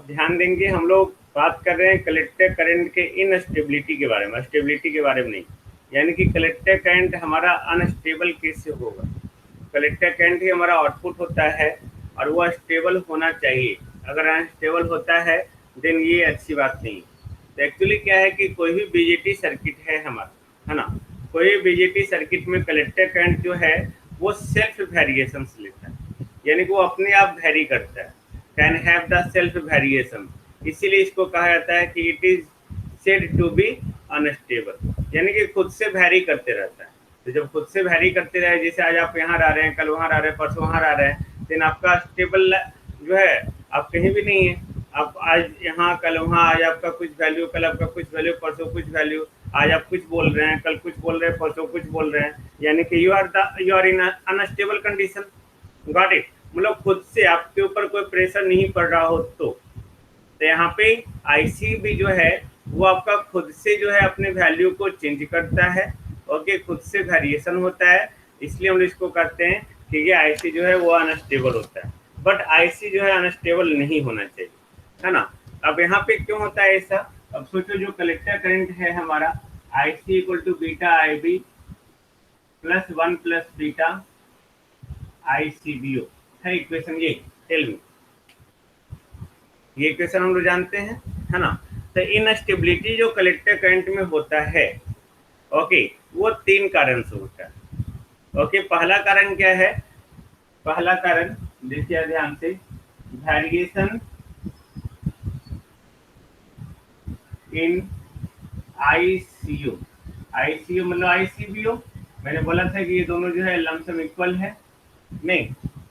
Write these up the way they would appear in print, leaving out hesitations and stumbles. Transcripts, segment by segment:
ध्यान देंगे, हम लोग बात कर रहे हैं कलेक्टर करंट के इनस्टेबिलिटी के बारे में, स्टेबिलिटी के बारे में नहीं। यानी कि कलेक्टर करंट हमारा अनस्टेबल कैसे होगा। कलेक्टर करंट ही हमारा आउटपुट होता है और वो स्टेबल होना चाहिए। अगर अनस्टेबल होता है देन ये अच्छी बात नहीं। तो एक्चुअली क्या है कि कोई भी बीजेटी सर्किट है हमारा, है ना, कोई भी बीजेटी सर्किट में कलेक्टर करंट जो है वो सेल्फ वेरिएशन लेता है, यानी कि वो अपने आप वेरी करता है, can have the self variation. इसीलिए इसको कहा जाता है कि it is said to be unstable, यानी कि खुद से वेरी करते रहता है। तो जब खुद से वेरी करते रहे, जैसे आज आप यहाँ रह रहे हैं, कल वहाँ रह रहे हैं, परसों वहाँ रह रहे हैं, देन आपका स्टेबल जो है आप कहीं भी नहीं है। आप आज यहाँ कल वहाँ, आज आपका कुछ वैल्यू, कल आपका कुछ वैल्यू, परसों कुछ वैल्यू, आज आप कुछ बोल रहे हैं, कल कुछ बोल रहे हैं, परसों कुछ बोल रहे हैं, यानी कि you are in unstable condition. Got it. मतलब खुद से आपके ऊपर कोई प्रेशर नहीं पड़ रहा हो तो यहाँ पे आईसी भी जो है वो आपका खुद से जो है अपने वैल्यू को चेंज करता है। ओके, खुद से वेरिएशन होता है, इसलिए हम इसको कहते हैं कि ये आईसी जो है वो अनस्टेबल होता है। बट आईसी जो है अनस्टेबल नहीं होना चाहिए, है ना। अब यहाँ पे क्यों होता है ऐसा। अब सोचो जो कलेक्टर करंट है हमारा IC equal to beta I B plus 1 plus beta I C B O है इक्वेशन ये। टेल मी, ये इक्वेशन हम लोग जानते हैं, है ना। तो इनस्टेबिलिटी जो कलेक्टर करंट में होता है, ओके, वो 3 कारण से होता है। ओके, पहला कारण क्या है। पहला कारण देखिए ध्यान से, वेरिएशन इन आईसीयू। आईसीयू मतलब आईसीबीओ। मैंने बोला था कि ये दोनों जो है लमसम इक्वल है, नहीं,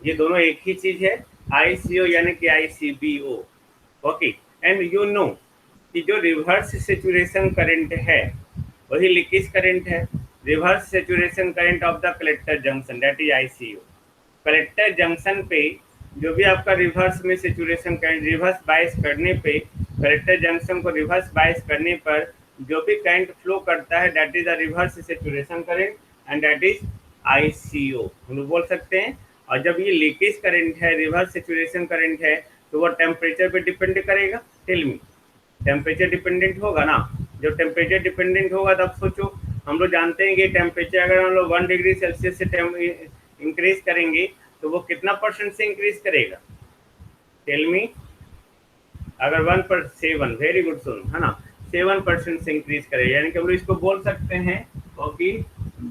ये दोनों एक ही चीज है। आईसीओ यानी कि आईसीबीओ। ओके, एंड यू नो कि जो रिवर्स सेचुरेशन करंट है वही लीकेज करंट है। Reverse saturation current of the collector junction that is ICU. Collector junction पे जो भी आपका रिवर्स में सेचुरेशन करंट, रिवर्स बायस करने पे, कलेक्टर जंक्शन को रिवर्स बायस करने पर जो भी करंट फ्लो करता है that is the reverse saturation current and that is ICO हम लोग बोल सकते हैं। और जब ये लीकेज करंट है, रिवर्स सेचुरेशन करंट है, तो वो टेम्परेचर पे डिपेंड करेगा। टेल मी, टेम्परेचर डिपेंडेंट होगा ना। जब टेम्परेचर डिपेंडेंट होगा तब सोचो, हम लोग जानते हैं कि टेम्परेचर अगर हम लोग 1 डिग्री सेल्सियस से इंक्रीज करेंगे तो वो कितना परसेंट से इंक्रीज करेगा। टेल मी, अगर 1/7, वेरी गुड सुन, है ना, 7% से इंक्रीज करेगा, यानी कि हम लोग इसको बोल सकते हैं okay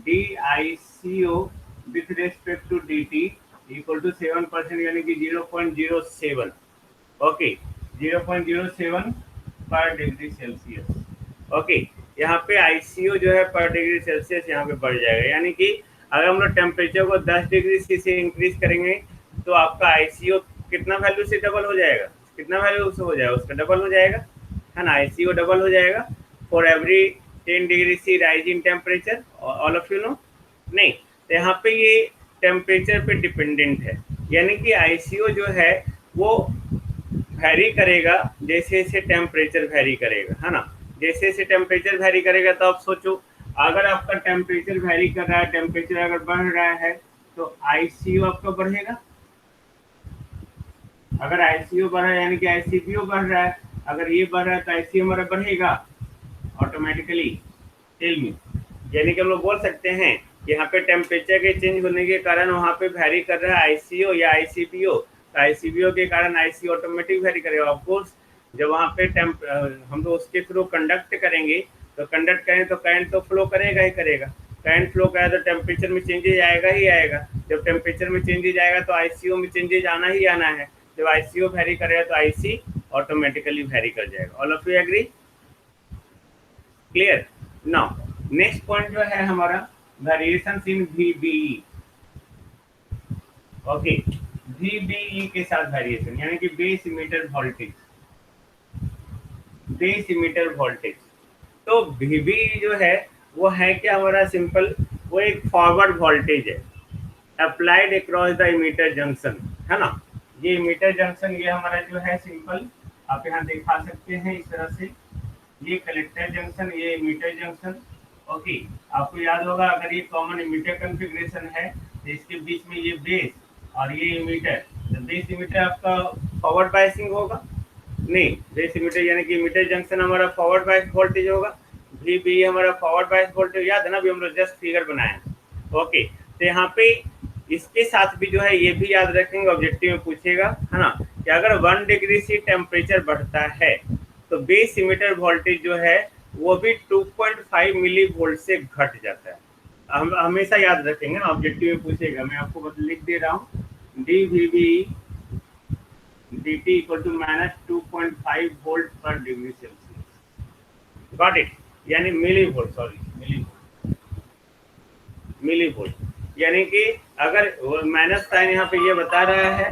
D I C O with respect to D T equal to 7%, यानी कि 0.07। ओके, 0.07 पर डिग्री सेल्सियस। ओके, यहाँ पे आईसीओ जो है पर डिग्री सेल्सियस यहाँ पे बढ़ जाएगा, यानी कि अगर हम लोग टेम्परेचर को 10 डिग्री सी से इंक्रीज करेंगे तो आपका आईसीओ कितना वैल्यू से डबल हो जाएगा, कितना वैल्यू से हो जाएगा, उसका डबल हो जाएगा, है ना। आईसीओ डबल हो जाएगा for every 10 degree C rise in temperature, all of you know. नहीं, तो यहाँ पे ये टेम्परेचर पे डिपेंडेंट है, यानी कि आईसीओ जो है वो वैरी करेगा जैसे जैसे टेम्परेचर वैरी करेगा, है ना। जैसे जैसे टेम्परेचर वैरी करेगा तो आप सोचो, अगर आपका टेम्परेचर वैरी कर रहा है, टेम्परेचर अगर बढ़ रहा है तो आईसीयू आपका बढ़ेगा। अगर आईसीयू बढ़ रहा है यानी कि आईसीबीओ बढ़ रहा है, अगर ये बढ़ रहा है तो आईसीयू हमारा बढ़ेगा ऑटोमेटिकली। टेल मी, यानी कि हम लोग बोल सकते हैं यहाँ पे टेम्परेचर के चेंज होने के कारण वहाँ पे वैरी कर रहा है आईसीओ या आईसीबीओ, तो आईसीबीओ के कारण आईसी ऑटोमेटिक वैरी करेगा। ऑफकोर्स जब वहाँ पे हम लोग उसके थ्रू कंडक्ट करेंगे तो कंडक्ट करें तो करंट तो फ्लो करेगा ही करेगा। करंट फ्लो करेगा तो टेम्परेचर में चेंजेज आएगा ही आएगा। जब टेम्परेचर में चेंजेज आएगा तो आईसीओ में चेंजेज आना ही आना है। जब आईसीओ वैरी करेगा तो आईसी ऑटोमेटिकली वैरी कर जाएगा। All of you agree? Clear? Now next point जो है हमारा variation in VBE। Okay, VBE के साथ वेरिएशन यानी कि base emitter voltage, base emitter voltage. तो VBE जो है वो है क्या हमारा, सिंपल, वो एक फॉरवर्ड वोल्टेज है applied across the emitter junction, है ना। ये इमीटर जंक्शन ये हमारा जो है सिंपल आप यहाँ दिखा सकते हैं इस तरह से, ये कलेक्टर जंक्शन, ये इमीटर जंक्शन। ओके, आपको याद होगा अगर ये कॉमन इमीटर कॉन्फ़िगरेशन है तो इसके बीच में ये बेस और ये इमीटर, तो बेस इमीटर आपका फॉरवर्ड बायसिंग होगा, नहीं, बेस इमीटर यानी कि इमीटर जंक्शन हमारा फॉरवर्ड बायस वोल्टेज होगा, VB हमारा फॉरवर्ड बायस वोल्टेज, याद है ना, अभी हम लोग जस्ट फिगर बनाए। ओके, तो यहाँ पे इसके साथ भी जो है ये भी याद रखेंगे, ऑब्जेक्टिव में पूछेगा, है ना, कि अगर 1 डिग्री से टेम्परेचर बढ़ता है तो बेस इमीटर वोल्टेज जो है वो भी 2.5 मिली वोल्ट से घट जाता है। हम हमेशा याद रखेंगे ना, ऑब्जेक्टिव में पूछेगा, मैं आपको बस लिख दे रहा हूँ, DVB dt equal to -2.5 volt per degree Celsius. Got it, यानी millivolt, sorry millivolt, यानी कि अगर माइनस साइन यहाँ पे ये बता रहा है,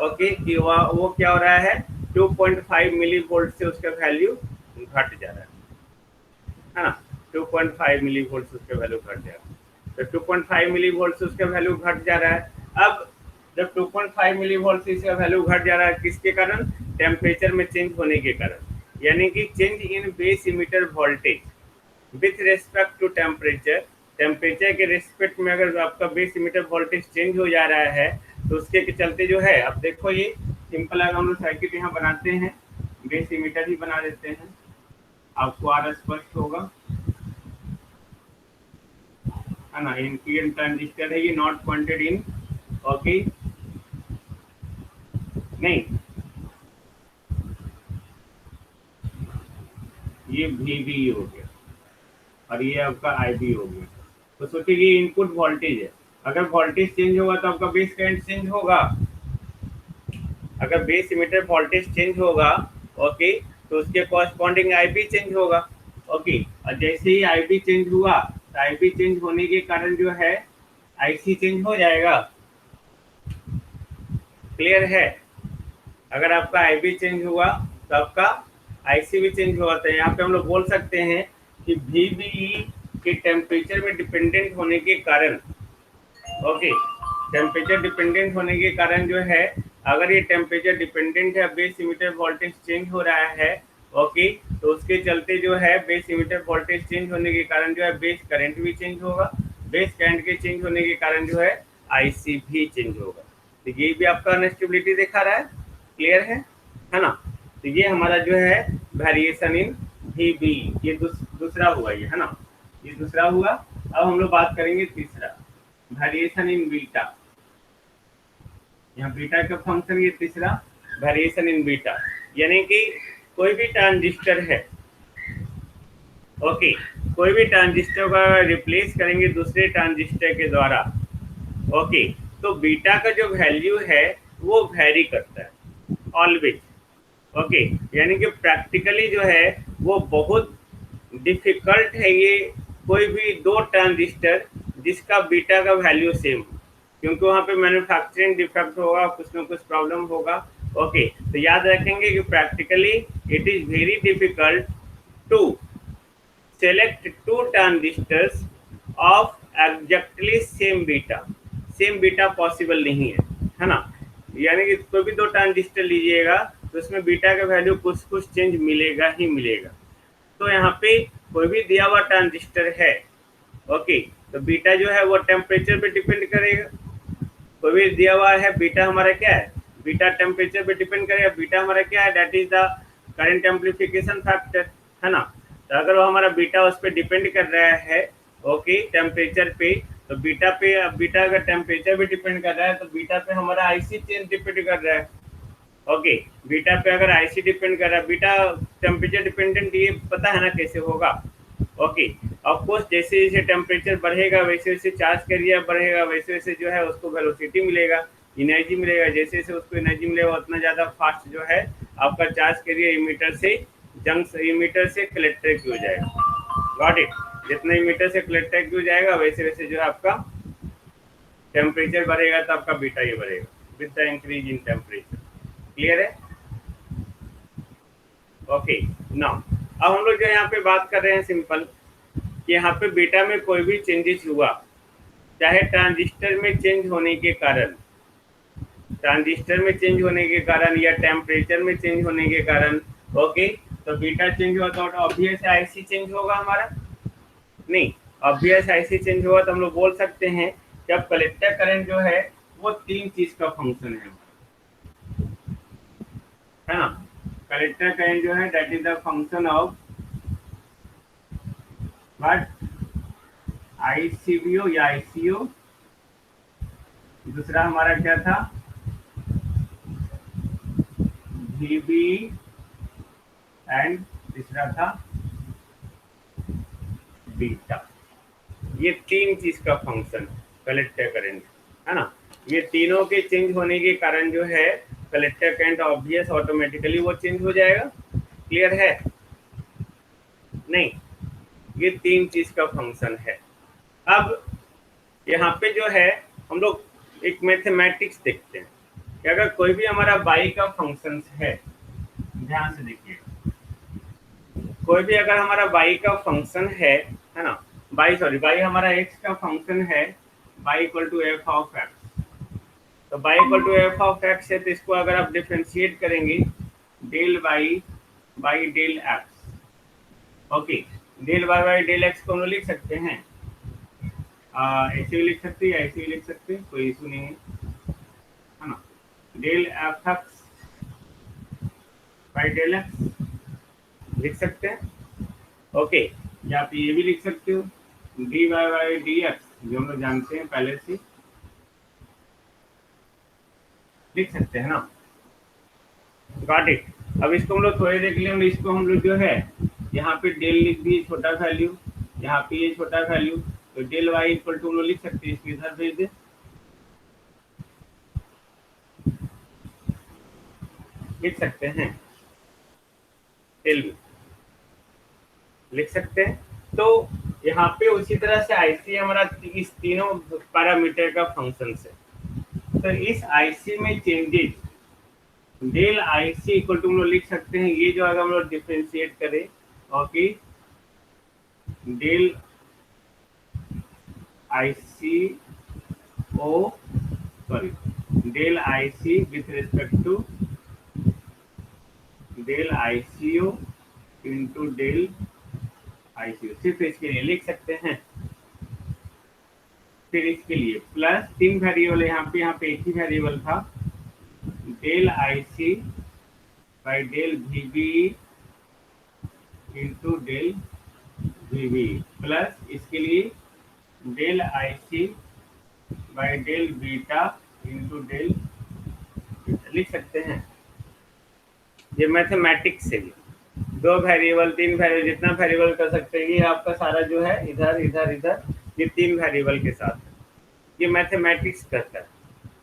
ओके, कि वो क्या हो रहा है, 2.5 मिली वोल्ट से उसका वैल्यू घट जा रहा है ना, 2.5 मिली वोल्ट से उसका वैल्यू घट जा रहा है। तो 2.5 मिली वोल्ट से उसका वैल्यू घट जा रहा है। अब जब 2.5 मिली वोल्ट से इसका वैल्यू घट जा रहा है, किसके कारण, टेम्परेचर में चेंज होने के कारण, यानी कि change in base emitter voltage with respect to temperature, temperature के रिस्पेक्ट में अगर आपका बेस इमीटर वोल्टेज चेंज हो जा रहा है तो उसके चलते जो है, अब देखो ये सिंपल, अगर हम लोग सर्किट यहाँ बनाते हैं, बेस इमीटर ही बना देते हैं, आपको आ स्पष्ट होगा, है ना, इनपीएन ट्रांजिस्टर है ये, नॉट पॉइंटेड इन, ओके, नहीं, ये VB हो गया और ये आपका IB हो गया। तो सोचिए ये इनपुट वोल्टेज है, अगर वोल्टेज चेंज होगा तो आपका बेस करंट चेंज होगा, अगर बेस इमीटर वोल्टेज चेंज होगा, ओके, तो उसके कॉरस्पॉन्डिंग IB चेंज होगा, ओके, और जैसे ही IB चेंज हुआ तो IB चेंज होने के कारण जो है IC चेंज हो जाएगा। क्लियर है, अगर आपका IB चेंज हुआ तो आपका IC भी चेंज होगा। तो यहाँ पे हम लोग बोल सकते हैं कि VBE के टेम्परेचर में डिपेंडेंट होने के कारण, ओके, टेम्परेचर डिपेंडेंट होने के कारण जो है, अगर ये टेम्परेचर डिपेंडेंट है, बेस इमीटर वोल्टेज चेंज हो रहा है, ओके, तो उसके चलते जो है बेस इमीटर वोल्टेज चेंज होने के कारण जो है बेस करंट भी चेंज होगा, बेस करंट के चेंज होने के कारण जो है IC भी चेंज होगा। तो ये भी आपका अनस्टेबिलिटी दिखा रहा है, क्लियर है ना। तो ये हमारा जो है वेरिएशन इन VB, ये दूसरा हुआ ये, है ना, ये दूसरा हुआ। अब हम लोग बात करेंगे तीसरा, वेरिएशन इन बीटा, यहाँ बीटा का फंक्शन, ये तीसरा वेरिएशन इन बीटा, यानी कि कोई भी ट्रांजिस्टर है, ओके, कोई भी ट्रांजिस्टर का रिप्लेस करेंगे दूसरे ट्रांजिस्टर के द्वारा, ओके, तो बीटा का जो वैल्यू है वो वेरी करता है ऑलवेज, ओके, यानी कि प्रैक्टिकली जो है वो बहुत डिफिकल्ट है ये कोई भी दो ट्रांजिस्टर जिसका बीटा का वैल्यू सेम हो, क्योंकि वहाँ पे मैन्युफैक्चरिंग डिफेक्ट होगा, कुछ ना कुछ प्रॉब्लम होगा, ओके, तो याद रखेंगे कि practically it is very difficult to select two transistors of exactly same beta possible नहीं है ना, यानी कि कोई भी दो ट्रांजिस्टर लीजिएगा तो उसमें बीटा का वैल्यू कुछ चेंज मिलेगा ही मिलेगा। तो यहाँ पे कोई भी दिया हुआ ट्रांजिस्टर है, ओके, तो बीटा जो है वो टेम्परेचर पे डिपेंड करेगा, कोई भी दिया हुआ है, बीटा हमारा क्या है, बीटा टेम्परेचर पे डिपेंड करेगा, बीटा हमारा क्या है, that is the current amplification factor, है ना। तो अगर वो हमारा बीटा उस पर डिपेंड कर रहा है, ओके, टेम्परेचर पे, तो बीटा पे, बीटा अगर टेम्परेचर पे डिपेंड कर रहा है तो बीटा पे हमारा IC चेंज डिपेंड कर रहा है, ओके, बीटा पे अगर IC डिपेंड कर रहा है, बीटा टेम्परेचर डिपेंडेंट, ये पता है ना कैसे होगा, ओके, ऑफकोर्स जैसे जैसे टेम्परेचर बढ़ेगा वैसे वैसे चार्ज कैरियर बढ़ेगा, वैसे वैसे जो है उसको वेलोसिटी मिलेगा, एनर्जी मिलेगा, जैसे जैसे उसको एनर्जी मिलेगा उतना ज़्यादा फास्ट जो है आपका चार्ज कैरियर इमीटर से कलेक्टर की हो जाएगा, गॉट इट, जितना इमीटर से कलेक्टर की हो जाएगा वैसे वैसे जो है आपका टेम्परेचर बढ़ेगा तो आपका बीटा ये बढ़ेगा with the increase in temperature. Clear है, ओके। नाउ अब हम लोग जो यहाँ पे बात कर रहे हैं सिंपल, कि यहाँ पे बीटा में कोई भी चेंजेस हुआ, चाहे ट्रांजिस्टर में चेंज होने के कारण, ट्रांजिस्टर में चेंज होने के कारण या टेम्परेचर में चेंज होने के कारण, ओके, तो बीटा चेंज हुआ तो ऑब्वियस IC चेंज होगा हमारा, नहीं, ऑब्वियस IC चेंज हुआ तो हम लोग बोल सकते हैं कि अब कलेक्टर करंट जो है वो तीन चीज का फंक्शन है ना, कलेक्टर करंट जो है that is the function of what, ICBO या आईसीओ। दूसरा हमारा क्या था, वीबी, एंड तीसरा था बीटा। ये तीन चीज का फंक्शन कलेक्टर करंट है ना। ये तीनों के चेंज होने के कारण जो है कलेक्टर करंट ऑब्वियस ऑटोमेटिकली वो चेंज हो जाएगा। क्लियर है? नहीं, ये तीन चीज का फंक्शन है। अब यहाँ पे जो है हम लोग एक मैथमेटिक्स देखते हैं कि अगर कोई भी हमारा बाई का फंक्शन है, ध्यान से देखिए, कोई भी अगर हमारा बाई का फंक्शन है ना, बाई हमारा एक्स का फंक्शन है, y equal to f of x. तो y equal to f of x है, तो इसको अगर आप डिफ्रेंशिएट करेंगे del y by del x, okay, del y by del x को हम लोग लिख सकते हैं, ऐसे भी लिख सकते हैं, ऐसे भी लिख सकते हैं, कोई इशू नहीं है ना। Del F X by del X लिख सकते हैं, ओके। या आप ये भी लिख सकते हो D Y by D X, जो हम लोग जानते हैं पहले से, लिख सकते हैं ना। Got it. अब इसको हम लोग थोड़ी देर के लिए इसको हम लोग जो है यहाँ पे डेल लिख दिए छोटा वैल्यू, यहाँ पे ये छोटा वैल्यू, तो डेल वाई इक्वल टू हम लोग लिख सकते हैं, इसको इधर भेज दे, लिख सकते हैं, डेल भी लिख सकते हैं। तो यहाँ पे उसी तरह से आईसी हमारा इस तीनों पैरामीटर का फंक्शन है। तो इस आईसी में changes del IC equal to हम लोग लिख सकते हैं, ये जो अगर हम लोग डिफ्रेंशिएट करें, okay, del IC O sorry del IC with respect to del ICO into del ICO, सिर्फ इसके लिए लिख सकते हैं। फिर इसके लिए प्लस तीन वेरिएबल है यहाँ पे एक ही वेरिएबल था, del IC by del VB into del VB, plus इसके लिए del IC by del beta into del beta, लिख सकते हैं। ये मैथमेटिक्स से दो वेरिएबल तीन वेरिएबल जितना वेरिएबल कर सकते हैं, ये आपका सारा जो है इधर इधर इधर ये तीन वेरिएबल के साथ, ये मैथमेटिक्स करता है,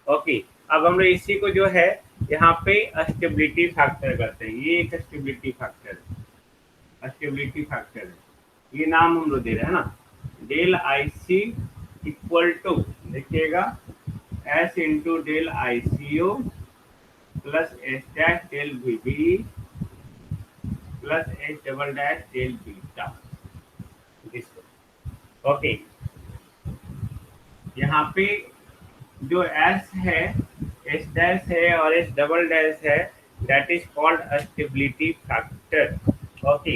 ओके। अब हम लोग इसी को जो है यहाँ पे स्टेबिलिटी फैक्टर करते हैं, ये एक स्टेबिलिटी फैक्टर है, स्टेबिलिटी फैक्टर है, ये नाम हम लोग दे रहे हैं ना, डेल आईसी इक्वल टू देखिएगा S into del ICO plus S dash del VB plus H double dash del beta, okay. यहाँ पे जो एस है, एस डैश है और एस डबल डैश है, that is called stability factor, okay.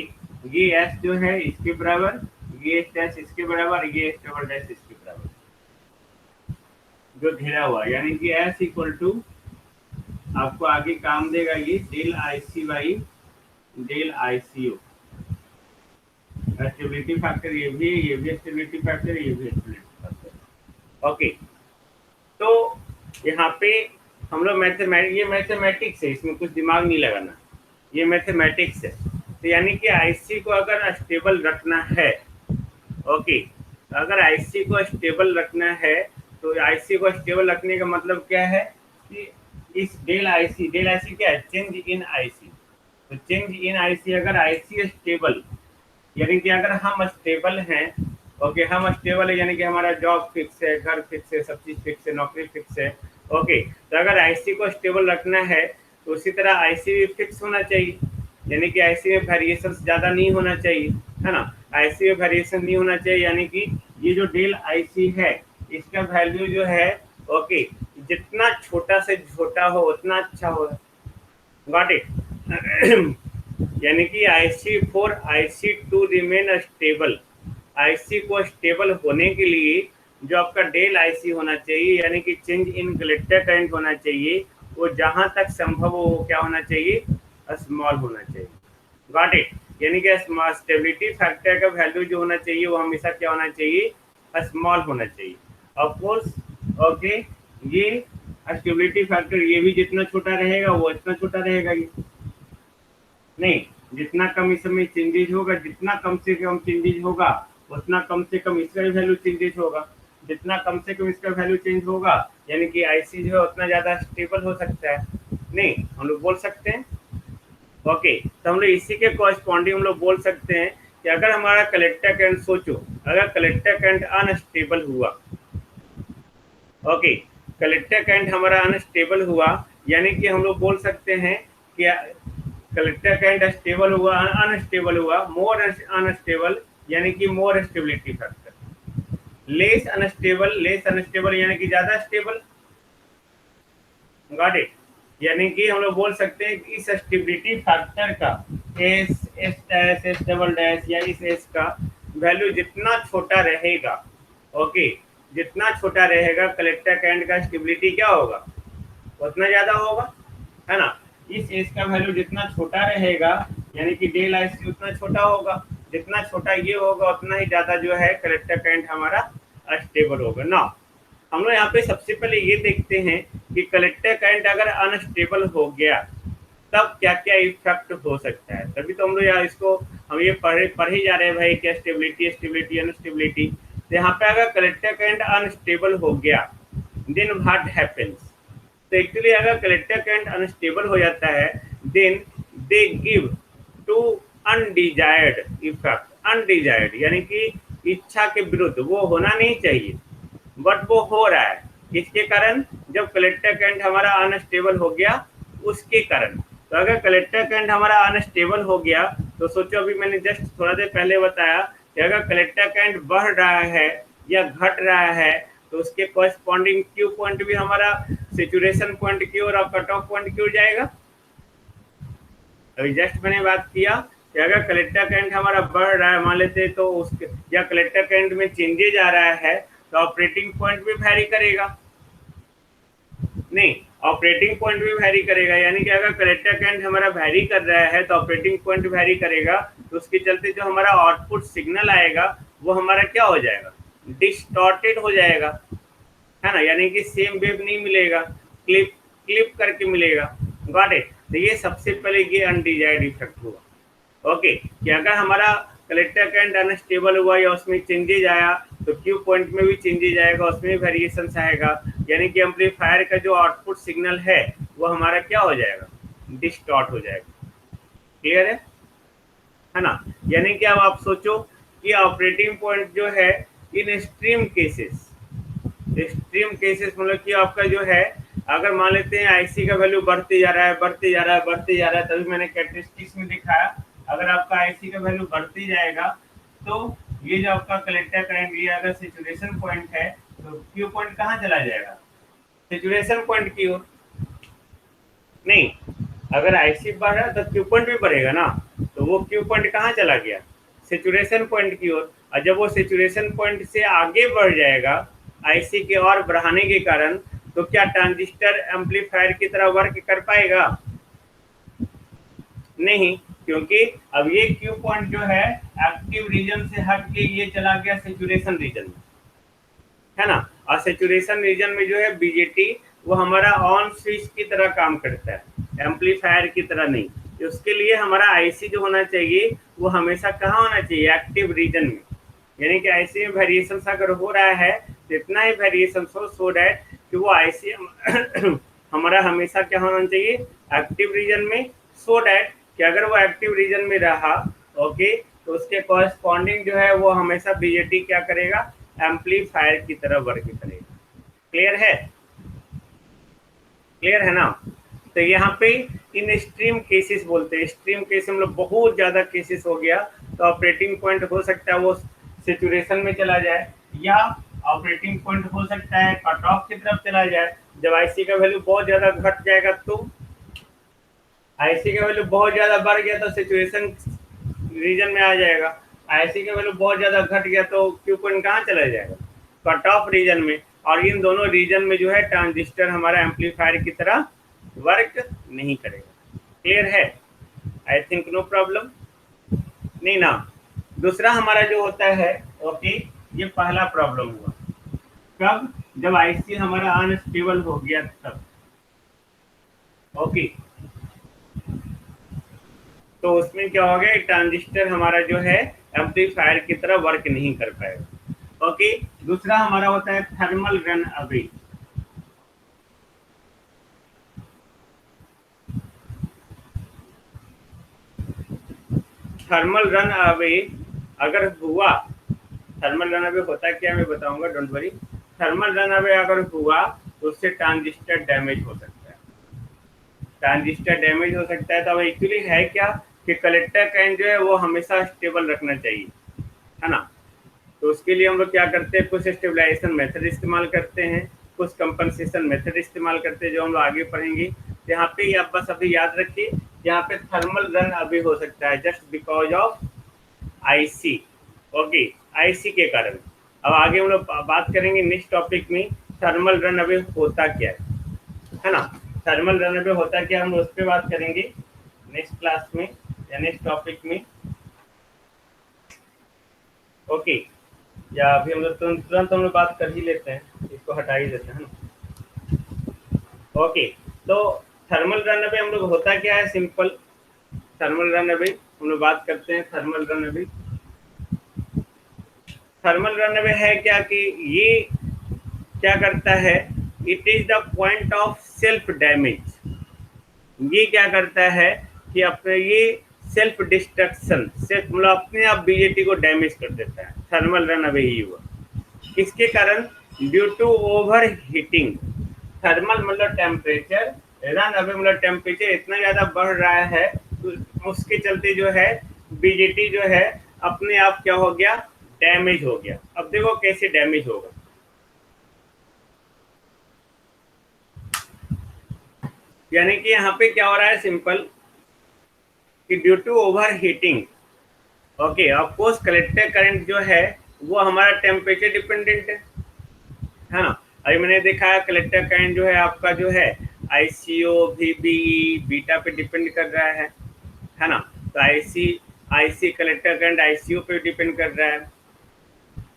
ये S जो है इसके बराबर, ये एस डैश इसके बराबर, ये एस डबल डैश इसके बराबर, जो घेरा हुआ, यानी कि एस इक्वल टू आपको आगे काम देगा ये del IC by del ICO, stability factor ये भी स्टेबिलिटी फैक्टर, ये भी स्टेबिलिटी फैक्टर, ओके। तो यहाँ पे हम लोग ये मैथमेटिक्स है, इसमें कुछ दिमाग नहीं लगाना, ये मैथमेटिक्स है। तो यानी कि आईसी को अगर स्टेबल रखना है, ओके, अगर आईसी को स्टेबल रखना है, तो आईसी को स्टेबल रखने का मतलब क्या है कि इस डेल आईसी क्या है, चेंज इन आईसी। तो चेंज इन आईसी, अगर आईसी स्टेबल, यानी कि अगर हम स्टेबल हैं, ओके, हम स्टेबल है यानी कि हमारा जॉब फिक्स है, घर फिक्स है, सब चीज फिक्स है, नौकरी फिक्स है, ओके। तो अगर आईसी को स्टेबल रखना है तो उसी तरह आईसी भी फिक्स होना चाहिए, यानी कि आईसी में वेरिएशन ज्यादा नहीं होना चाहिए, है ना। आईसी में वेरिएशन नहीं होना चाहिए, यानी कि ये जो डेल आईसी है इसका वैल्यू जो है, ओके, जितना छोटा से छोटा हो उतना अच्छा हो, गॉट इट। यानी कि IC for IC two remain stable, IC को स्टेबल होने के लिए जो आपका डेल आईसी होना चाहिए, यानी कि चेंज इन कलेक्टर करंट होना चाहिए, वो जहां तक संभव हो क्या होना चाहिए, स्मॉल होना चाहिए। Got it? यानी कि स्टेबिलिटी फैक्टर का वैल्यू जो होना चाहिए वो हमेशा क्या होना चाहिए? स्मॉल होना चाहिए। ऑफ कोर्स ओके, ये स्टेबिलिटी फैक्टर ये भी जितना छोटा रहेगा वो इतना छोटा रहेगा। ये नहीं, जितना कम इसमें चेंजेज होगा, जितना कम से कम चेंजेज होगा उतना कम से कम इसका भी वैल्यू चेंजेज होगा। जितना कम से कम इसका वैल्यू चेंज होगा यानी कि आईसी जो है उतना ज़्यादा स्टेबल हो सकता है। नहीं, हम लोग बोल सकते हैं ओके, तो हम लोग इसी के कॉरस्पॉन्डिंग हम लोग बोल सकते हैं कि अगर हमारा कलेक्टर करंट, सोचो अगर कलेक्टर करंट अनस्टेबल हुआ, ओके, कलेक्टर करंट हमारा अनस्टेबल हुआ यानी कि हम लोग बोल सकते हैं कि कलेक्टर करंट स्टेबल हुआ, अनस्टेबल हुआ, मोर अनस्टेबल यानी कि more stability factor, less unstable यानी कि ज्यादा स्टेबल। Got it? यानी कि हम लोग बोल सकते हैं कि इस स्टेबिलिटी फैक्टर का S S dash S double dash या इस एस का वैल्यू जितना छोटा रहेगा, ओके, जितना छोटा रहेगा कलेक्टर करंट का स्टेबिलिटी क्या होगा? उतना ज्यादा होगा, है ना। इस एस का वैल्यू जितना छोटा रहेगा यानी कि डेल आई सी उतना छोटा होगा। जितना छोटा ये होगा उतना ही ज्यादा जो है कलेक्टर करंट हमारा स्टेबल होगा ना। हम लोग यहाँ पे सबसे पहले ये देखते हैं कि कलेक्टर करंट अगर अनस्टेबल हो गया तब क्या क्या इफेक्ट हो सकता है। तभी तो हम लोग यहाँ इसको हम ये पढ़ ही जा रहे हैं भाई, क्या स्टेबिलिटी स्टेबिलिटी अनस्टेबिलिटी। तो यहाँ पे अगर कलेक्टर करंट अनस्टेबल हो गया देन व्हाट हैपेंस? तो एक्चुअली अगर कलेक्टर करंट अनस्टेबल हो जाता है then they give to undesired effect. Undesired यानी कि इच्छा के विरुद्ध, वो होना नहीं चाहिए बट वो हो रहा है। किसके कारण? जब कलेक्टर करंट हमारा अनस्टेबल हो गया उसके कारण। तो अगर कलेक्टर करंट हमारा अनस्टेबल हो गया तो सोचो, अभी मैंने जस्ट थोड़ा देर पहले बताया कि अगर कलेक्टर करंट बढ़ रहा है या घट रहा है तो उसके कॉरस्पॉन्डिंग क्यू पॉइंट भी हमारा सेचुरेशन पॉइंट की ओर और कट ऑफ पॉइंट की ओर जाएगा। अभी जस्ट मैंने बात किया कि अगर कलेक्टर करंट हमारा बढ़ रहा है मान लेते तो उसके, या कलेक्टर करंट में चेंजेज आ रहा है तो ऑपरेटिंग पॉइंट भी वैरी करेगा। नहीं, ऑपरेटिंग पॉइंट भी वैरी करेगा यानी कि अगर कलेक्टर करंट हमारा वैरी कर रहा है तो ऑपरेटिंग पॉइंट वैरी करेगा। तो उसके चलते जो हमारा आउटपुट सिग्नल आएगा वो हमारा क्या हो जाएगा? डिस्टॉर्टेड हो जाएगा, है ना। यानी कि सेम वेव नहीं मिलेगा, क्लिप क्लिप करके मिलेगा। Got it? तो ये सबसे पहले ये अनडिजायर्ड इफेक्ट हुआ। ओके, कि अगर हमारा कलेक्टर करंट अनस्टेबल हुआ या उसमें चेंजेज आया तो क्यू पॉइंट में भी चेंजेज आएगा, उसमें वेरिएशन आएगा यानी कि एम्पलीफायर का जो आउटपुट सिग्नल है वो हमारा क्या हो जाएगा? डिस्टॉर्ट हो जाएगा। क्लियर है ना। यानी कि अब आप सोचो कि ऑपरेटिंग पॉइंट जो है इन एक्सट्रीम केसेस मतलब कि आपका जो है अगर मान लेते हैं आईसी का वैल्यू बढ़ते जा रहा है बढ़ते जा रहा है बढ़ते जा रहा है, तभी मैंने कैरेक्टरिस्टिक्स में दिखाया अगर आपका आईसी का वैल्यू बढ़ते जाएगा तो ये जो आपका कलेक्टर करंट ये अगर सेचुरेशन पॉइंट है तो क्यू पॉइंट कहाँ चला जाएगा? सेचुरेशन पॉइंट की ओर। नहीं, अगर आईसी बढ़ रहा है तो क्यू पॉइंट भी बढ़ेगा ना, तो वो क्यू पॉइंट कहाँ चला गया? सेचुरेशन पॉइंट की ओर। और जब वो सेचुरेशन पॉइंट से आगे बढ़ जाएगा आईसी के और बढ़ाने के कारण तो क्या ट्रांजिस्टर एम्पलीफायर की तरह वर्क कर पाएगा? नहीं, क्योंकि अब ये क्यू पॉइंट जो है एक्टिव रीजन से हट के ये चला गया सेचुरेशन रीजन में, है ना। और सेचुरेशन रीजन में जो है बीजेटी वो हमारा ऑन स्विच की तरह काम करता है, एम्पलीफायर की तरह नहीं। तो उसके लिए हमारा आईसी जो होना चाहिए वो हमेशा कहाँ होना चाहिए? एक्टिव रीजन में। यानी कि आईसी में वेरिएशन अगर हो रहा है तो इतना ही वेरिएशन हो सो डैट कि वो आईसी हमारा हमेशा क्या होना चाहिए? एक्टिव रीजन में, सो डैट कि अगर वो एक्टिव रीजन में रहा ओके तो उसके कॉरस्पॉन्डिंग जो है वो हमेशा बीजेटी क्या करेगा? एम्पलीफायर की तरह वर्क करेगा। क्लियर है? क्लियर है ना। तो यहाँ पे इन एक्सट्रीम केसेस बोलते हैं, एक्सट्रीम केस हम लोग बहुत ज्यादा केसेस हो गया तो ऑपरेटिंग पॉइंट हो सकता है वो सेचुरेशन में चला जाए या ऑपरेटिंग पॉइंट हो सकता है कट ऑफ की तरफ चला जाए। जब आईसी का वैल्यू बहुत ज्यादा घट जाएगा तो आईसी का वैल्यू बहुत ज्यादा बढ़ गया तो सिचुएशन रीजन में आ जाएगा। आईसी का वैल्यू बहुत ज्यादा घट गया तो क्यू पॉइंट कहाँ चला जाएगा? कट ऑफ रीजन में। और इन दोनों रीजन में जो है ट्रांजिस्टर हमारा एम्पलीफायर की तरह वर्क नहीं करेगा। क्लियर है? आई थिंक नो प्रॉब्लम, नहीं ना। दूसरा हमारा जो होता है, ओके, ये पहला प्रॉब्लम हुआ कब, जब आईसी हमारा अनस्टेबल हो गया तब, ओके। तो उसमें क्या हो गया, ट्रांजिस्टर हमारा जो है एम्पलीफायर की तरह वर्क नहीं कर पाएगा, ओके। दूसरा हमारा होता है thermal run away. Thermal run away अगर हुआ, थर्मल रन अवे होता है क्या मैं बताऊंगा, don't worry. Thermal run away अगर हुआ तो उससे ट्रांजिस्टर डैमेज हो सकता है, ट्रांजिस्टर डैमेज हो सकता है। तो अब एक्चुअली है क्या कि कलेक्टर कैन जो है वो हमेशा स्टेबल रखना चाहिए, है ना। तो उसके लिए हम लोग क्या करते हैं, कुछ स्टेबलाइजेशन मेथड इस्तेमाल करते हैं, कुछ कंपनसेशन मेथड इस्तेमाल करते हैं, जो हम लोग आगे पढ़ेंगे। तो यहाँ पे आप बस अभी याद रखिए, यहाँ पे थर्मल रन अभी हो सकता है just because of IC, okay, IC के कारण। अब आगे हम लोग बात करेंगे नेक्स्ट टॉपिक में, थर्मल रन अवे होता क्या है ना। थर्मल रन अवे होता क्या, हम उस पर बात करेंगे नेक्स्ट क्लास में या नेक्स्ट टॉपिक में, ओके। या अभी हम लोग तुरंत हम लोग बात कर ही लेते हैं, इसको हटा ही देते हैं ना, ओके। तो थर्मल रन अवे हम लोग होता क्या है, सिंपल। थर्मल रन अवे हम लोग बात करते हैं, thermal run away. Thermal run away है क्या कि ये क्या करता है, it is the point of self damage. ये क्या करता है कि अपने ये सेल्फ डिस्ट्रक्शन, सेल्फ मतलब अपने आप बीजेटी को डैमेज कर देता है, थर्मल रन अवे ही हुआ। किसके कारण, due to over heating. Thermal मतलब टेम्परेचर, रन अवे मतलब टेम्परेचर इतना ज़्यादा बढ़ रहा है तो उसके चलते जो है बीजेटी जो है अपने आप क्या हो गया, डैमेज हो गया। अब देखो कैसे डैमेज होगा, यानी कि यहाँ पे क्या हो रहा है, सिंपल कि due to over heating, okay. Of course collector current जो है वो हमारा टेम्परेचर डिपेंडेंट है ना। अभी मैंने देखा है कलेक्टर करंट जो है आपका जो है आईसीओ वीबीई बीटा पे डिपेंड कर रहा है ना। तो IC IC collector current ICO पे डिपेंड कर रहा है।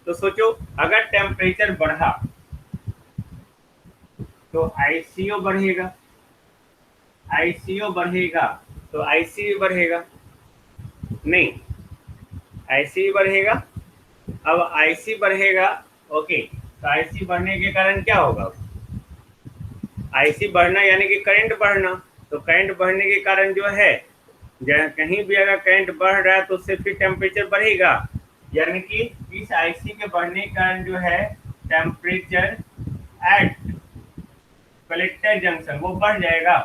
तो सोचो अगर टेम्परेचर बढ़ा तो आईसीओ बढ़ेगा, आईसीओ बढ़ेगा तो आईसी भी बढ़ेगा, नहीं, आईसी बढ़ेगा। अब आईसी बढ़ेगा, ओके। तो आईसी बढ़ने के कारण क्या होगा, आईसी बढ़ना यानी कि करंट बढ़ना। तो करंट बढ़ने के कारण जो है, कहीं भी अगर करंट बढ़ रहा है तो उससे फिर टेम्परेचर बढ़ेगा, यानी कि इस आईसी के बढ़ने के कारण जो है टेम्परेचर एट कलेक्टर जंक्शन वो बढ़ जाएगा।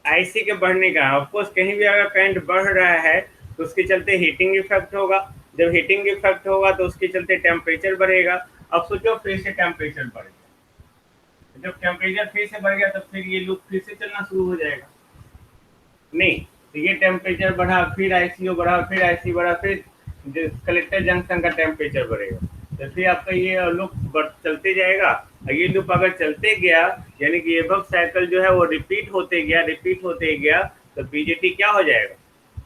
आईसी के बढ़ने का ऑफकोर्स कहीं भी अगर करंट बढ़ रहा है तो उसके चलते हीटिंग इफेक्ट होगा, जब हीटिंग इफेक्ट होगा तो उसके चलते टेम्परेचर बढ़ेगा। अब सोचो फिर से टेम्परेचर बढ़ गया, जब टेम्परेचर फिर से बढ़ गया तब फिर ये लूप फिर से चलना शुरू हो जाएगा, नहीं। तो ये टेम्परेचर बढ़ा, फिर आईसीओ बढ़ा, फिर आईसी बढ़ा, फिर कलेक्टर जंक्शन का टेम्परेचर बढ़ेगा, तो फिर आपका ये लूप चलते जाएगा। ये लूप अगर चलते गया यानी कि एबव साइकिल जो है वो रिपीट होते गया, रिपीट होते गया, तो बीजेटी क्या हो जाएगा,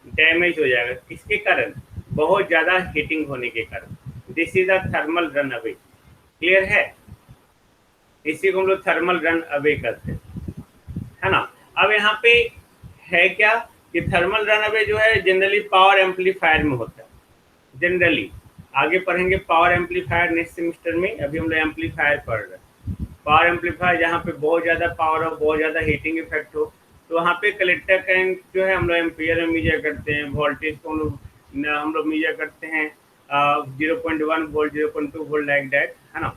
डैमेज हो जाएगा। किसके कारण, बहुत ज़्यादा हीटिंग होने के कारण। This is a thermal run away, clear है। इसी को हम लोग थर्मल रन अवे करते हैं, है ना। अब यहाँ पे है क्या कि थर्मल रन अवे जो है जनरली पावर एम्पलीफायर में होता है, जनरली। आगे पढ़ेंगे पावर एम्पलीफायर नेक्स्ट सेमेस्टर में, अभी हम लोग एम्पलीफायर पढ़ रहे हैं। पावर एम्पलीफायर जहाँ पे बहुत ज़्यादा पावर हो, बहुत ज़्यादा हीटिंग इफेक्ट हो, तो वहाँ पे कलेक्टर करंट जो है हम लोग एम्पियर में मीजर करते हैं, वोल्टेज को हम लोग मीजर करते हैं 0.1 वोल्ट, 0.2 वोल्ट, लाइक दैट, है ना।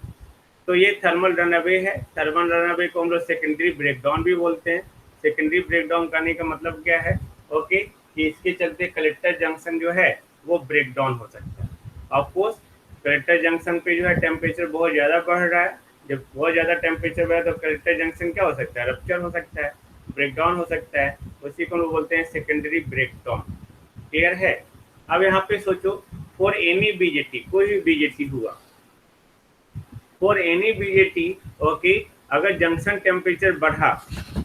तो ये थर्मल रन अवे है। थर्मल रन अवे को हम लोग सेकेंडरी ब्रेकडाउन भी बोलते हैं। सेकेंडरी ब्रेकडाउन करने का मतलब क्या है, ओके, कि इसके चलते कलेक्टर जंक्शन जो है वो ब्रेकडाउन हो सकता है। ऑफकोर्स कलेक्टर जंक्शन पे जो है टेम्परेचर बहुत ज़्यादा बढ़ रहा है, जब बहुत ज़्यादा टेम्परेचर बढ़ा तो कलेक्टर जंक्शन क्या हो सकता है, रप्चर हो सकता है, ब्रेकडाउन हो सकता है। उसी को हम बोलते हैं सेकेंडरी ब्रेकडाउन, क्लियर है। अब यहाँ पे सोचो फॉर एनी बीजेटी, कोई भी बीजेटी हुआ, फॉर एनी बीजेटी, ओके, अगर जंक्शन टेम्परेचर बढ़ा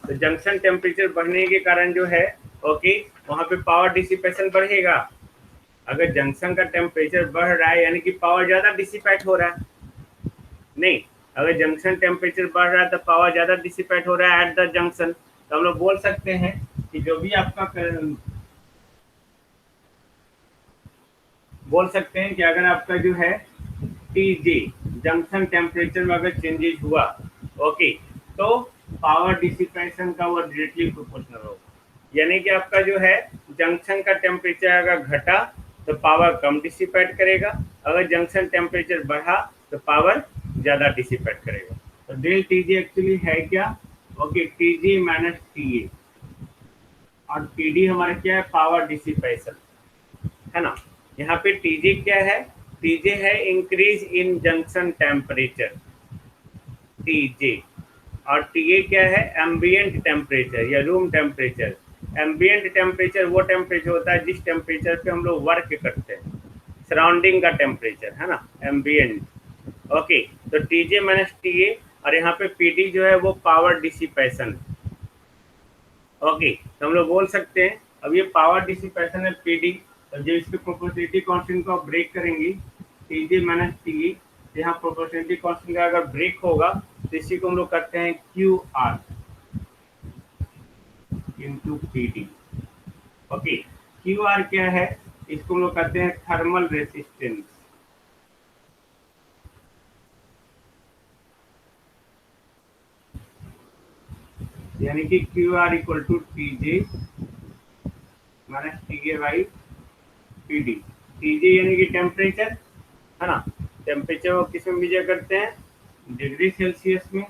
तो जंक्शन टेम्परेचर बढ़ने के कारण जो है ओके, वहां पे पावर डिसिपेशन बढ़ेगा। अगर जंक्शन का टेम्परेचर बढ़ रहा है यानी कि पावर ज्यादा डिसिपेट हो रहा है। नहीं, अगर जंक्शन टेम्परेचर बढ़ रहा है तो पावर ज्यादा डिसिपेट हो रहा है एट द जंक्शन। तो हम लोग बोल सकते हैं कि जो भी आपका बोल सकते हैं कि अगर आपका जो है टीजे जंक्शन टेम्परेचर में अगर चेंजेस हुआ, ओके, तो पावर डिसिपेशन का वो डायरेक्टली प्रोपोर्शनल होगा। यानी कि आपका जो है जंक्शन का टेम्परेचर अगर घटा तो पावर कम डिसिपेट करेगा, अगर जंक्शन टेम्परेचर बढ़ा तो पावर ज़्यादा डिसिपेट करेगा। तो डेल टीजे एक्चुअली है क्या? ओके, टीजे माइनस टीए, और टीडी हमारा क्या है? पावर डिसिपेशन, है ना। यहाँ पे टीजे क्या है? टीजे है increase in junction temperature, TJ. और टीए क्या है? एम्बियंट टेम्परेचर या रूम टेम्परेचर। एम्बियंट टेम्परेचर वो टेम्परेचर होता है जिस टेम्परेचर पे हम लोग वर्क करते हैं, सराउंडिंग का टेम्परेचर, है ना, एम्बियंट। ओके, तो टीजे माइनस टीए, और यहाँ पे पीडी जो है वो पावर डिसिपेशन। ओके, तो हम लोग बोल सकते हैं अब ये पावर डिसिपेशन है पीडी, तो जब इसकी प्रोपोर्शनलिटी कांस्टेंट को आप ब्रेक करेंगे, टीजे माइनस टी, यहाँ प्रोपोर्शनलिटी कांस्टेंट का अगर ब्रेक होगा तो इसी को हम लोग करते हैं Q R into P D. Okay, Q R क्या है? इसको हम लोग करते हैं थर्मल रेसिस्टेंस, यानी कि Q R equal to T J minus T A by P D. T J यानी कि टेम्परेचर, है ना, टेम्परेचर को किस में मेजर करते हैं? डिग्री सेल्सियस में।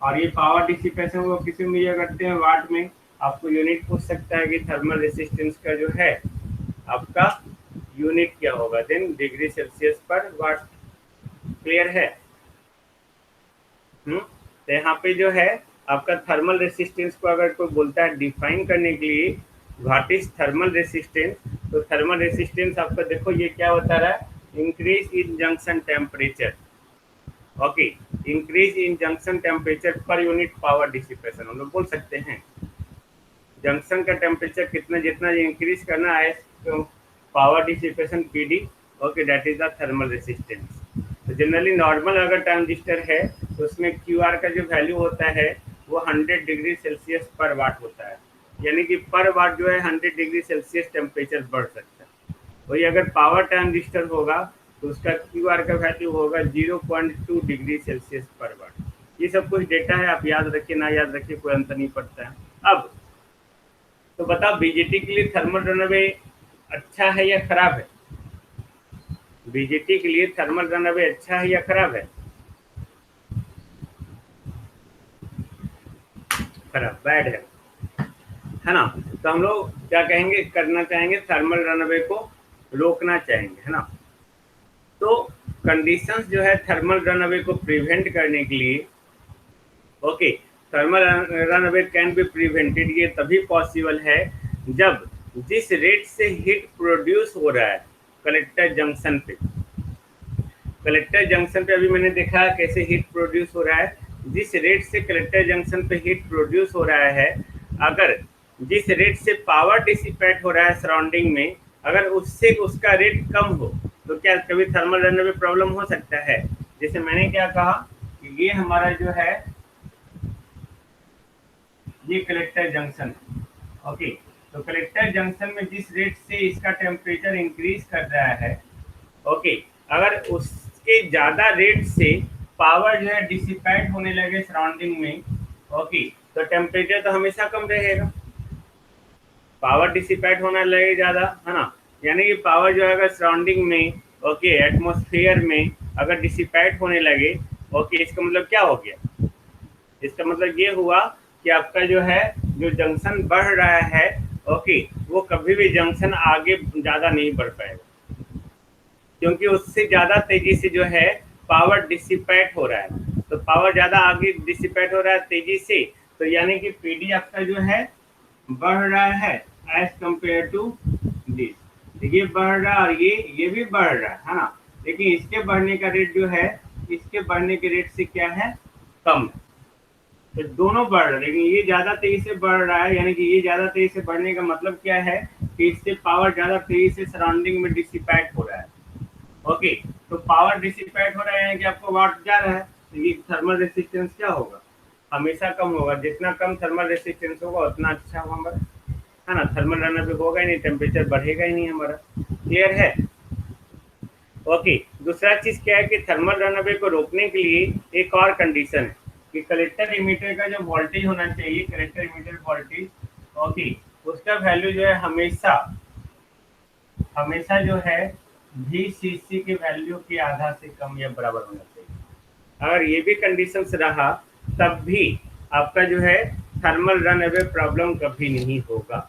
और ये पावर डिसिपेशन को किस में मेजर करते हैं? वाट में। आपको यूनिट पूछ सकता है कि थर्मल रेसिस्टेंस का जो है आपका यूनिट क्या होगा, देन डिग्री सेल्सियस पर वाट। क्लियर है? तो यहाँ पे जो है आपका थर्मल रेसिस्टेंस को अगर कोई बोलता है डिफाइन करने के लिए व्हाट इज थर्मल रेसिस्टेंस, तो थर्मल रेसिस्टेंस आपका देखो ये क्या बता रहा है? Increase in junction temperature. Okay, increase in junction temperature per unit power dissipation हम लोग बोल सकते हैं। जंक्शन का टेम्परेचर कितना जितना इंक्रीज करना है तो power dissipation PD. Okay, that is the thermal resistance. तो जनरली नॉर्मल अगर ट्रांजिस्टर है तो उसमें क्यू आर का जो वैल्यू होता है वो 100 डिग्री सेल्सियस पर वाट होता है, यानी कि पर वाट जो है 100 डिग्री सेल्सियस टेम्परेचर बढ़ सकता है। वही अगर पावर ट्रांजिस्टर होगा तो उसका क्यू आर का वैल्यू होगा 0.2 डिग्री सेल्सियस पर वाट। ये सब कुछ डेटा है, आप याद रखिए ना याद रखिए कोई अंतर नहीं पड़ता है। अब तो बताओ बीजेटी के लिए थर्मल रनअवे अच्छा है या खराब है? बीजेटी के लिए थर्मल रनअवे अच्छा है या खराब है? खराब, बैड है ना। तो हम लोग क्या कहेंगे, करना चाहेंगे? थर्मल रनअवे को रोकना चाहेंगे, है ना। तो कंडीशंस जो है थर्मल रनअवे को प्रिवेंट करने के लिए, okay, thermal runaway can be prevented, ये तभी पॉसिबल है जब जिस रेट से हीट प्रोड्यूस हो रहा है कलेक्टर जंक्शन पे, कलेक्टर जंक्शन पे अभी मैंने देखा कैसे हीट प्रोड्यूस हो रहा है, जिस रेट से कलेक्टर जंक्शन पे हीट प्रोड्यूस हो रहा है, अगर जिस रेट से पावर डिसिपेट हो रहा है सराउंडिंग में, अगर उससे उसका रेट कम हो तो क्या कभी थर्मल रनअवे में प्रॉब्लम हो सकता है? जैसे मैंने क्या कहा कि ये हमारा जो है ये कलेक्टर जंक्शन, ओके, तो कलेक्टर जंक्शन में जिस रेट से इसका टेम्परेचर इंक्रीज कर रहा है, ओके, अगर उसके ज़्यादा रेट से पावर जो है डिसिपेट होने लगे सराउंडिंग में, ओके, तो टेम्परेचर तो हमेशा कम रहेगा, पावर डिसिपेट होने लगे ज़्यादा, है ना। यानी कि पावर जो है अगर सराउंडिंग में, ओके, एटमॉस्फेयर में अगर डिसिपेट होने लगे, ओके, इसका मतलब क्या हो गया? इसका मतलब ये हुआ कि आपका जो है जो जंक्शन बढ़ रहा है, ओके, वो कभी भी जंक्शन आगे ज़्यादा नहीं बढ़ पाएगा, क्योंकि उससे ज़्यादा तेज़ी से जो है पावर डिसिपेट हो रहा है। तो पावर ज़्यादा आगे डिसिपेट हो रहा है तेज़ी से, तो यानी कि पीडी आपका जो है बढ़ रहा है एज कंपेयर टू दिस। ये बढ़ रहा है और ये भी बढ़ रहा है ना, लेकिन इसके बढ़ने का रेट जो है इसके बढ़ने के रेट से क्या है? कम है। तो दोनों बढ़ रहे हैं, लेकिन ये ज्यादा तेजी से बढ़ रहा है, यानी कि ये ज्यादा तेजी से बढ़ने का मतलब क्या है कि इससे पावर ज्यादा तेजी से सराउंडिंग में डिसिपेट हो रहा है। ओके, तो पावर डिसिपेट हो रहा है कि आपको वाट जा रहा है, तो ये थर्मल रेसिस्टेंस क्या होगा, हमेशा कम होगा। जितना कम थर्मल रेसिस्टेंस होगा उतना अच्छा होगा हमारा, है ना। थर्मल रनअप होगा ही नहीं, टेम्परेचर बढ़ेगा ही नहीं हमारा। क्लियर है। ओके, दूसरा चीज क्या है कि थर्मल रनअवे को रोकने के लिए एक और कंडीशन है कि कलेक्टर इमीटर का जो वोल्टेज होना चाहिए, कलेक्टर इमीटर वोल्टेज, ओके, उसका वैल्यू जो है हमेशा हमेशा जो है VCC के वैल्यू के आधा से कम या बराबर होना चाहिए। अगर ये भी कंडीशंस रहा तब भी आपका जो है थर्मल रन अवे प्रॉब्लम कभी नहीं होगा।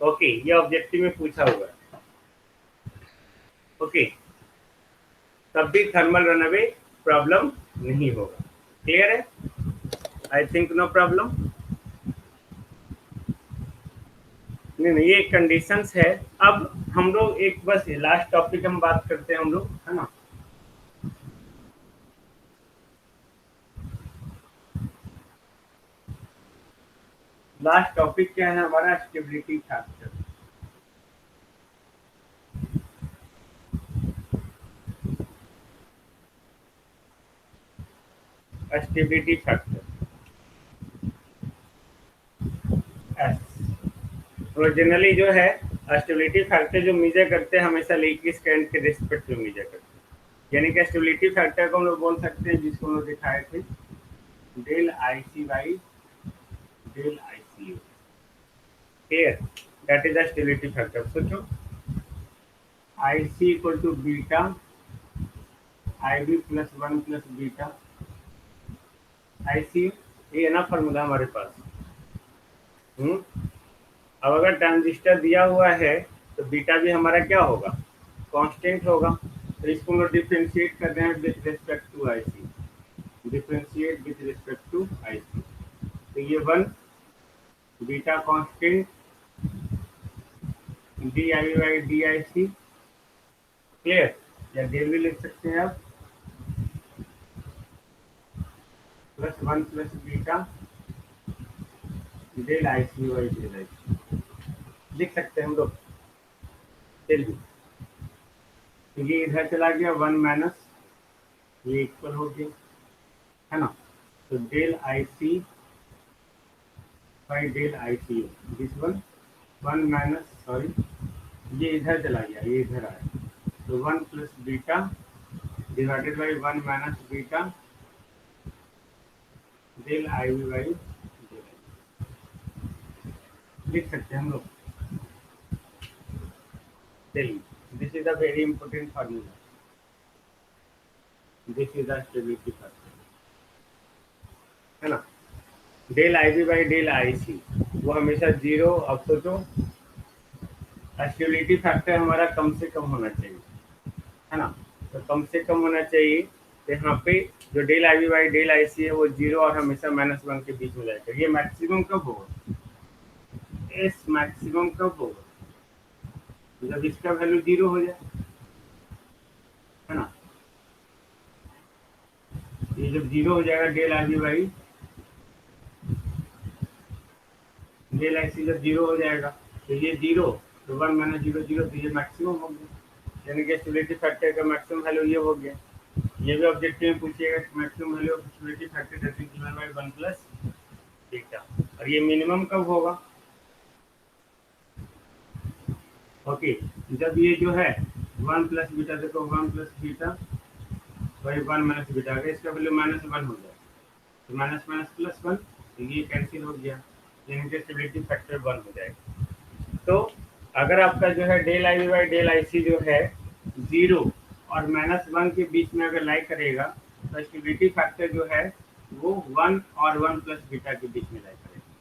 ओके, ये ऑब्जेक्टिव में पूछा हुआ है। ओके, तब भी थर्मल रन अवे प्रॉब्लम नहीं होगा। क्लियर है। I think no problem. नहीं नहीं, ये कंडीशंस है। अब हम लोग एक बस लास्ट टॉपिक हम बात करते हैं हम लोग, है ना। लास्ट टॉपिक क्या है हमारा, stability factor. Stability factor S, originally जो है स्टेबिलिटी फैक्टर जो मेजर करते हैं हमेशा लीकेज करंट के रिस्पेक्ट में मेजर करते हैं, यानी कि स्टेबिलिटी फैक्टर को हम लोग बोल सकते हैं, जिसको हम लोग दिखाए थे del I C by del I C U. Clear, that is the stability factor. सोचो I C equal to beta I B plus one plus beta I C, ये है ना फॉर्मूला हमारे पास। हम्म, अब अगर ट्रांजिस्टर दिया हुआ है तो बीटा भी हमारा क्या होगा, कांस्टेंट होगा। तो इसको हम लोग डिफ्रेंशिएट कर रहे हैं with respect to I C, differentiate with respect to I C. तो ये one beta constant D I by D I C. Clear, या डेल भी लिख सकते हैं आप, plus one plus beta del I C by del I C लिख सकते हैं हम लोग। चलिए, तो ये इधर चला गया वन माइनस, ये इक्वल हो गया, है ना। तो del I C by del I C this one, one minus sorry, ये इधर चला गया, ये इधर आया, तो one plus beta divided by one minus beta del I V by del I लिख सकते हैं हम लोग। चलिए, this is a very important formula, this is the stability factor, है ना। Del I B by del I C वो हमेशा जीरो। अब सोचो स्टेबिलिटी फैक्टर हमारा कम से कम होना चाहिए, है ना। तो कम से कम होना चाहिए, तो यहाँ पे जो del I B by del I C है वो जीरो और हमेशा माइनस वन के बीच में जाएगा। ये मैक्सिमम कब होगा, इस मैक्सिमम कब होगा, जब इसका वैल्यू जीरो हो जाए, है ना। ये जब जीरो हो जाएगा del I B by del I C जब जीरो हो जाएगा, तो ये जीरो, तो वन माइनस जीरो जीरो, तो ये मैक्सिमम हो गया, यानी कि स्टेबिलिटी फैक्टर का मैक्सिमम वैल्यू ये हो गया। ये भी ऑब्जेक्टिव में पूछिएगा, maximum value of stability factor that is given by one plus beta. और ये मिनिमम कब होगा, ओके, जब ये जो है वन प्लस बीटा, देखो one plus beta by one minus beta, अगर इसका वैल्यू माइनस वन हो जाए तो माइनस माइनस प्लस वन, तो ये कैंसिल हो गया, यानी कि स्टेबिलिटी फैक्टर वन हो जाएगा। तो अगर आपका जो है del I by del I C जो है जीरो और माइनस वन के बीच में अगर लाई करेगा, तो स्टेबिलिटी फैक्टर जो है वो वन और वन प्लस बीटा के बीच में लाई करेगा।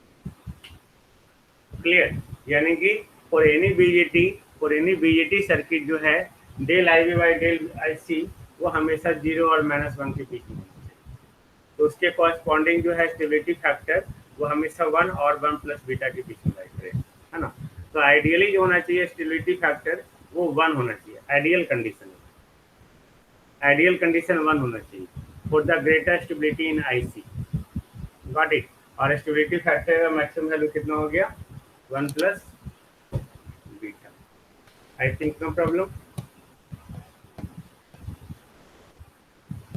क्लियर, यानी कि फॉर एनी बीजेटी सर्किट जो है del I by del I C वो हमेशा जीरो और माइनस वन के बीच में होना चाहिए। तो उसके कॉरस्पॉन्डिंग जो है स्टेबिलिटी फैक्टर वो हमेशा वन और वन प्लस बीटा के बीच में लाई करेगा, है ना। तो आइडियली जो होना चाहिए स्टेबिलिटी फैक्टर वो वन होना चाहिए, आइडियल कंडीशन वन होना चाहिए for the greater stability in IC. Got it. और स्टेबिलिटी फैक्टर का मैक्सिमम वैल्यू कितना हो गया, 1 plus beta. I think no problem.